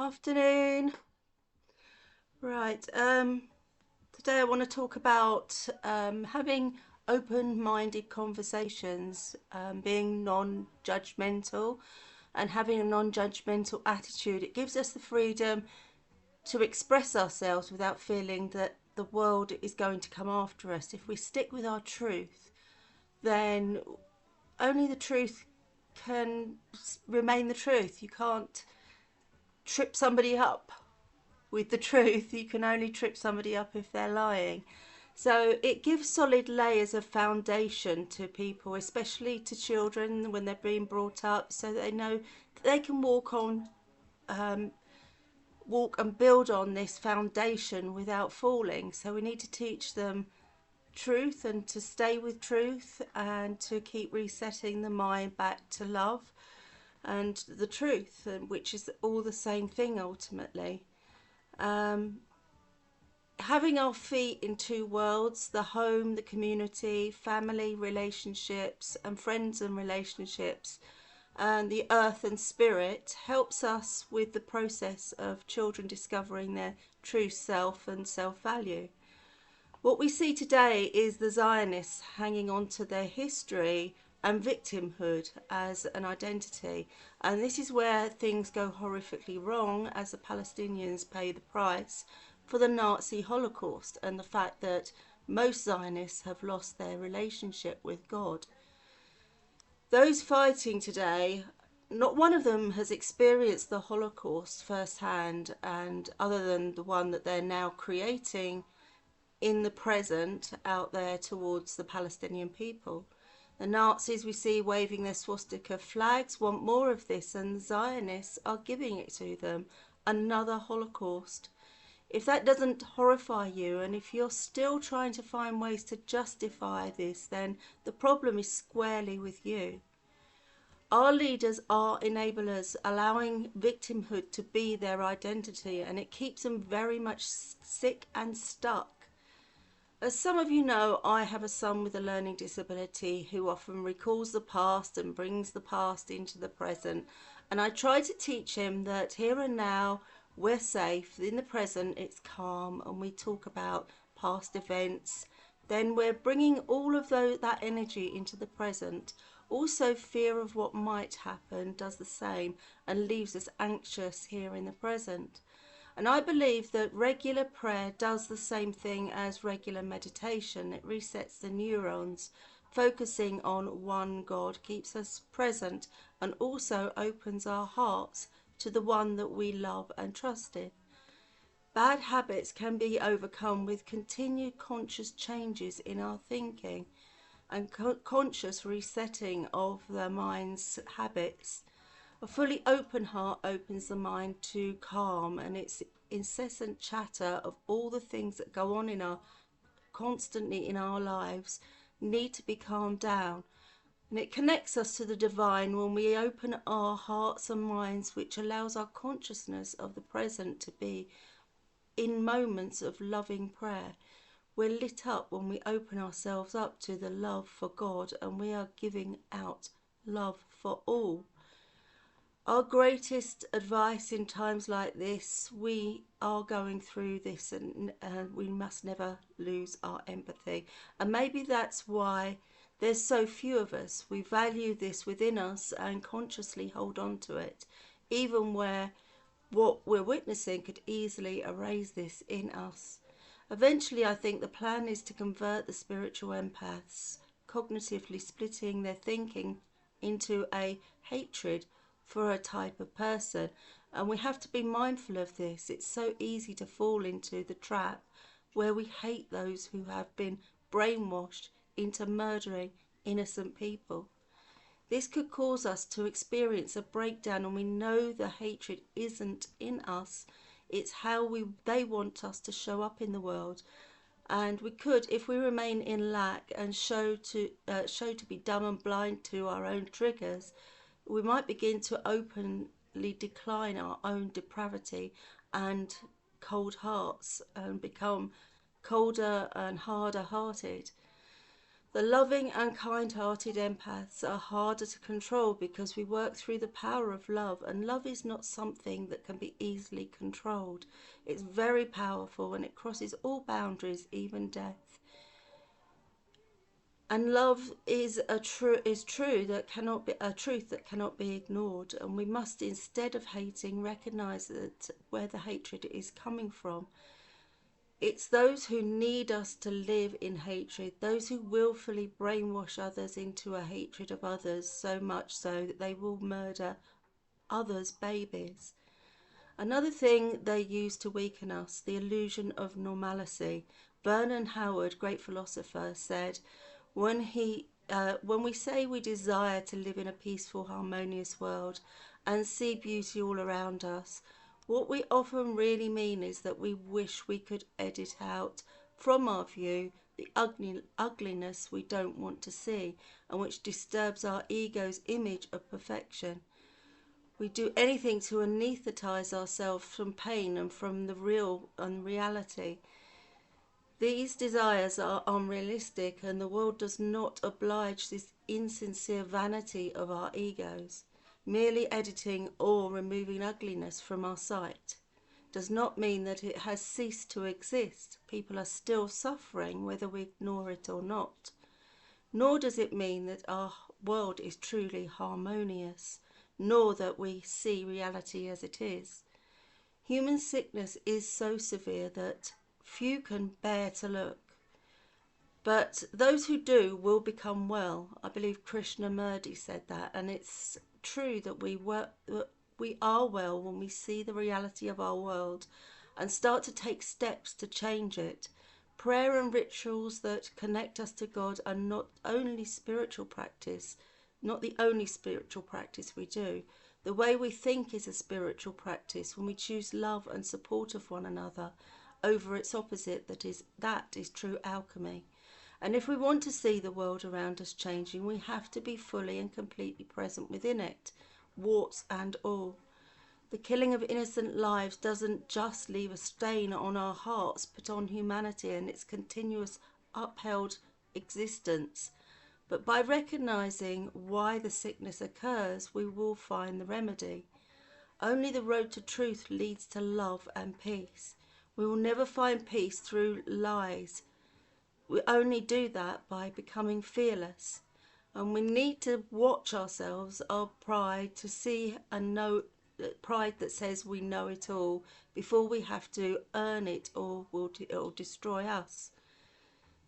Afternoon. Right, today I want to talk about having open-minded conversations, being non-judgmental and having a non-judgmental attitude. It gives us the freedom to express ourselves without feeling that the world is going to come after us. If we stick with our truth, then only the truth can remain the truth. You can't trip somebody up with the truth. You can only trip somebody up if they're lying. So it gives solid layers of foundation to people, especially to children when they're being brought up, so that they know that they can walk and build on this foundation without falling. So we need to teach them truth and to stay with truth and to keep resetting the mind back to love and the truth, which is all the same thing ultimately. Having our feet in two worlds, the home, the community, family relationships and friends and relationships, and the earth and spirit, helps us with the process of children discovering their true self and self-value. What we see today is the Zionists hanging on to their history and victimhood as an identity, and this is where things go horrifically wrong, as the Palestinians pay the price for the Nazi Holocaust and the fact that most Zionists have lost their relationship with God. Those fighting today, not one of them has experienced the Holocaust firsthand, and other than the one that they're now creating in the present out there towards the Palestinian people. The Nazis we see waving their swastika flags want more of this, and the Zionists are giving it to them. Another Holocaust. If that doesn't horrify you, and if you're still trying to find ways to justify this, then the problem is squarely with you. Our leaders are enablers, allowing victimhood to be their identity, and it keeps them very much sick and stuck. As some of you know, I have a son with a learning disability who often recalls the past and brings the past into the present. And I try to teach him that here and now we're safe. In the present it's calm, and we talk about past events. Then we're bringing all of that energy into the present. Also, fear of what might happen does the same and leaves us anxious here in the present. And I believe that regular prayer does the same thing as regular meditation. It resets the neurons, focusing on one God, keeps us present, and also opens our hearts to the one that we love and trust in. Bad habits can be overcome with continued conscious changes in our thinking and conscious resetting of the mind's habits. A fully open heart opens the mind to calm, and its incessant chatter of all the things that go on constantly in our lives need to be calmed down. And it connects us to the divine when we open our hearts and minds, which allows our consciousness of the present to be in moments of loving prayer. We're lit up when we open ourselves up to the love for God, and we are giving out love for all. Our greatest advice in times like this, we are going through this, and we must never lose our empathy. And maybe that's why there's so few of us. We value this within us and consciously hold on to it, even where what we're witnessing could easily erase this in us. Eventually, I think the plan is to convert the spiritual empaths, cognitively splitting their thinking into a hatred for a type of person. And we have to be mindful of this. It's so easy to fall into the trap where we hate those who have been brainwashed into murdering innocent people. This could cause us to experience a breakdown, and we know the hatred isn't in us. It's how they want us to show up in the world. And we could, if we remain in lack and show to be dumb and blind to our own triggers, we might begin to openly decline our own depravity and cold hearts and become colder and harder hearted. The loving and kind-hearted empaths are harder to control because we work through the power of love, and love is not something that can be easily controlled. It's very powerful and it crosses all boundaries, even death. And love is true that cannot be a truth that cannot be ignored, and we must, instead of hating, recognize that where the hatred is coming from. It's those who need us to live in hatred, those who willfully brainwash others into a hatred of others, so much so that they will murder others' babies. Another thing they use to weaken us, the illusion of normalcy. Vernon Howard, great philosopher, said, when we say we desire to live in a peaceful, harmonious world and see beauty all around us, what we often really mean is that we wish we could edit out from our view the ugliness we don't want to see and which disturbs our ego's image of perfection. We do anything to anaesthetize ourselves from pain and from the real unreality. These desires are unrealistic, and the world does not oblige this insincere vanity of our egos. Merely editing or removing ugliness from our sight does not mean that it has ceased to exist. People are still suffering whether we ignore it or not. Nor does it mean that our world is truly harmonious, nor that we see reality as it is. Human sickness is so severe that few can bear to look. But those who do will become well. I believe Krishnamurti said that, and it's true that we are well when we see the reality of our world and start to take steps to change it. Prayer and rituals that connect us to God are not the only spiritual practice we do. The way we think is a spiritual practice when we choose love and support of one another over its opposite. That is true alchemy. And if we want to see the world around us changing, we have to be fully and completely present within it, warts and all. The killing of innocent lives doesn't just leave a stain on our hearts, but on humanity and its continuous upheld existence. But by recognizing why the sickness occurs, we will find the remedy. Only the road to truth leads to love and peace. We will never find peace through lies. We only do that by becoming fearless. And we need to watch ourselves, our pride, to see and know pride that says we know it all before we have to earn it or it will destroy us.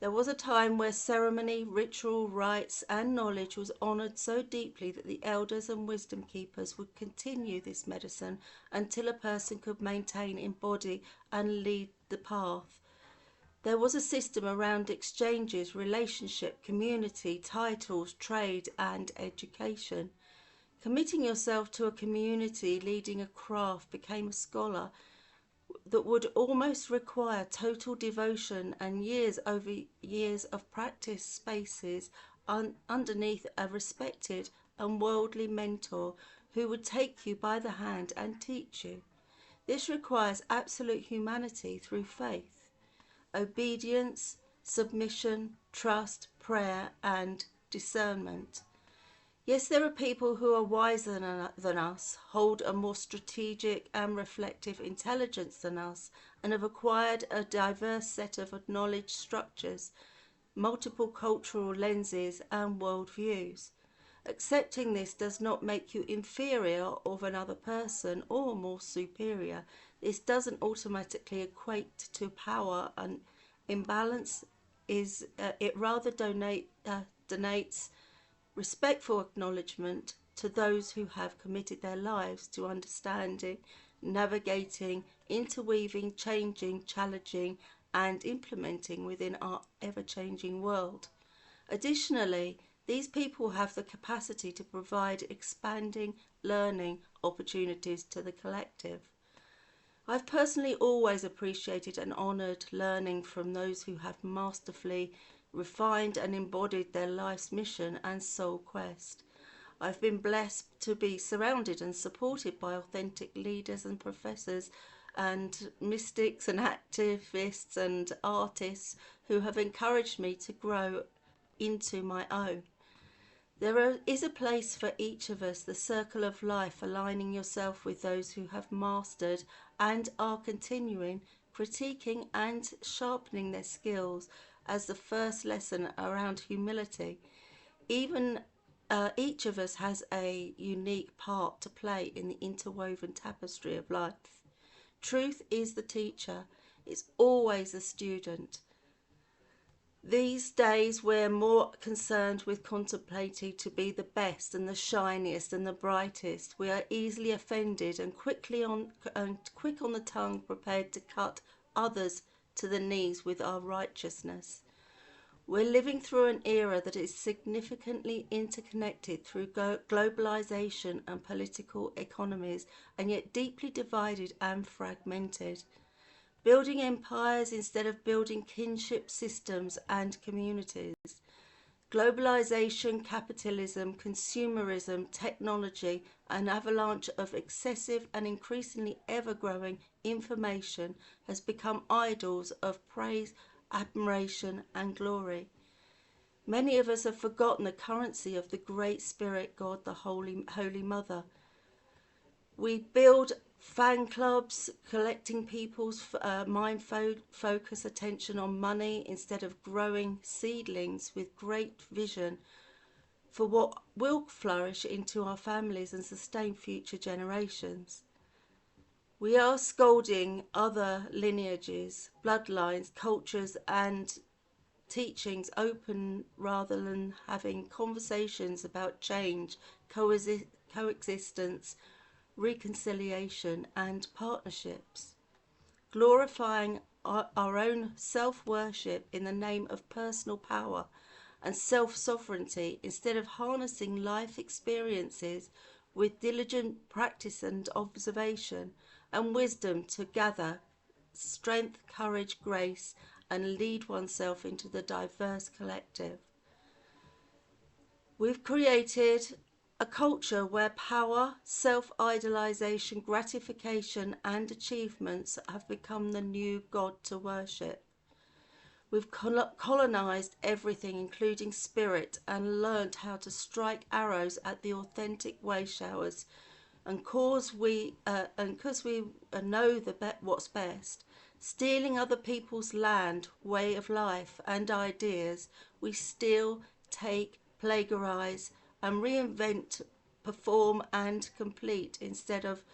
There was a time where ceremony, ritual, rites and knowledge was honoured so deeply that the elders and wisdom keepers would continue this medicine until a person could maintain, embody and lead the path. There was a system around exchanges, relationship, community, titles, trade and education. Committing yourself to a community, leading a craft, became a scholar that would almost require total devotion and years over years of practice spaces underneath a respected and worldly mentor who would take you by the hand and teach you. This requires absolute humanity through faith, obedience, submission, trust, prayer and discernment. Yes, there are people who are wiser than us, hold a more strategic and reflective intelligence than us, and have acquired a diverse set of knowledge structures, multiple cultural lenses and worldviews. Accepting this does not make you inferior of another person or more superior. This doesn't automatically equate to power, and imbalance it rather donates respectful acknowledgement to those who have committed their lives to understanding, navigating, interweaving, changing, challenging and implementing within our ever-changing world. Additionally, these people have the capacity to provide expanding learning opportunities to the collective. I've personally always appreciated and honoured learning from those who have masterfully refined and embodied their life's mission and soul quest. I've been blessed to be surrounded and supported by authentic leaders and professors and mystics and activists and artists who have encouraged me to grow into my own. Is a place for each of us, the circle of life, aligning yourself with those who have mastered and are continuing, critiquing and sharpening their skills as the first lesson around humility. Even each of us has a unique part to play in the interwoven tapestry of life. Truth is the teacher, it's always a student. These days we're more concerned with contemplating to be the best and the shiniest and the brightest. We are easily offended and quick on the tongue, prepared to cut others to the knees with our righteousness. We're living through an era that is significantly interconnected through globalization and political economies, and yet deeply divided and fragmented. Building empires instead of building kinship systems and communities. Globalization, capitalism, consumerism, technology, an avalanche of excessive and increasingly ever-growing information has become idols of praise, admiration and glory. Many of us have forgotten the currency of the Great Spirit God, the Holy Mother. We build fan clubs, collecting people's mind focus attention on money instead of growing seedlings with great vision for what will flourish into our families and sustain future generations. We are scolding other lineages, bloodlines, cultures and teachings open rather than having conversations about change, coexistence, reconciliation and partnerships, glorifying our own self-worship in the name of personal power and self-sovereignty instead of harnessing life experiences with diligent practice and observation and wisdom to gather strength, courage, grace and lead oneself into the diverse collective. We've created a culture where power, self-idolization, gratification and achievements have become the new god to worship. We've colonized everything, including spirit, and learnt how to strike arrows at the authentic way showers. And because we know what's best, stealing other people's land, way of life and ideas, we steal, take, plagiarize and reinvent, perform and complete instead of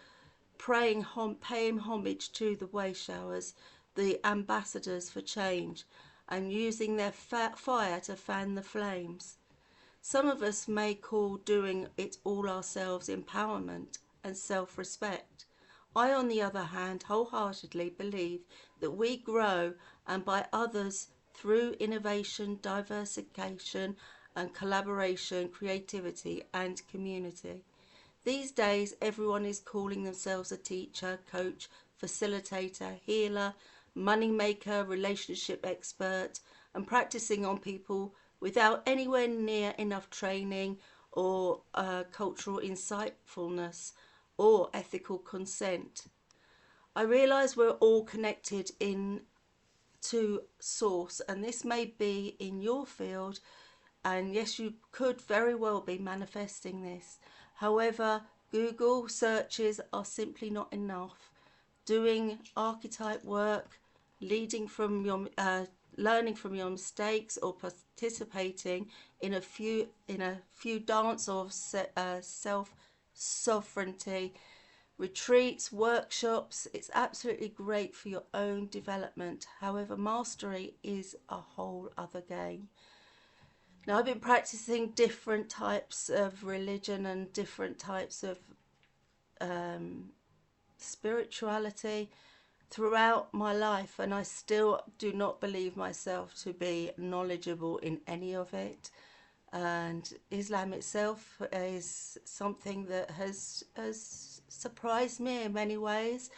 paying homage to the way showers, the ambassadors for change, and using their fire to fan the flames. Some of us may call doing it all ourselves empowerment and self-respect. I, on the other hand, wholeheartedly believe that we grow and by others through innovation, diversification and collaboration, creativity and community. These days everyone is calling themselves a teacher, coach, facilitator, healer, money maker, relationship expert and practicing on people without anywhere near enough training or cultural insightfulness or ethical consent. I realise we're all connected in to source, and this may be in your field, and yes, you could very well be manifesting this. However, Google searches are simply not enough. Doing archetype work, leading from your learning from your mistakes or participating in a few dance of self sovereignty retreats, workshops, it's absolutely great for your own development. However, mastery is a whole other game. Now, I've been practicing different types of religion and different types of spirituality throughout my life, and I still do not believe myself to be knowledgeable in any of it. And Islam itself is something that has surprised me in many ways,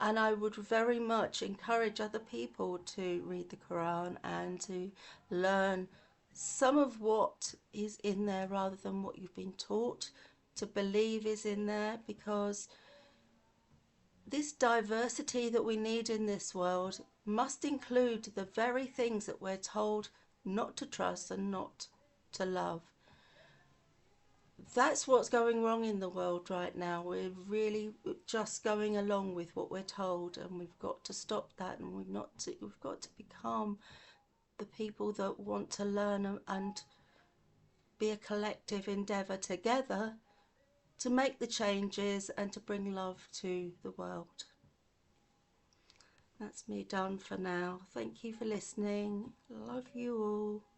and I would very much encourage other people to read the Quran and to learn some of what is in there rather than what you've been taught to believe is in there, because this diversity that we need in this world must include the very things that we're told not to trust and not to love. That's what's going wrong in the world right now. We're really just going along with what we're told, and we've got to stop that, and we've got to become the people that want to learn and be a collective endeavour together to make the changes and to bring love to the world. That's me done for now. Thank you for listening. Love you all.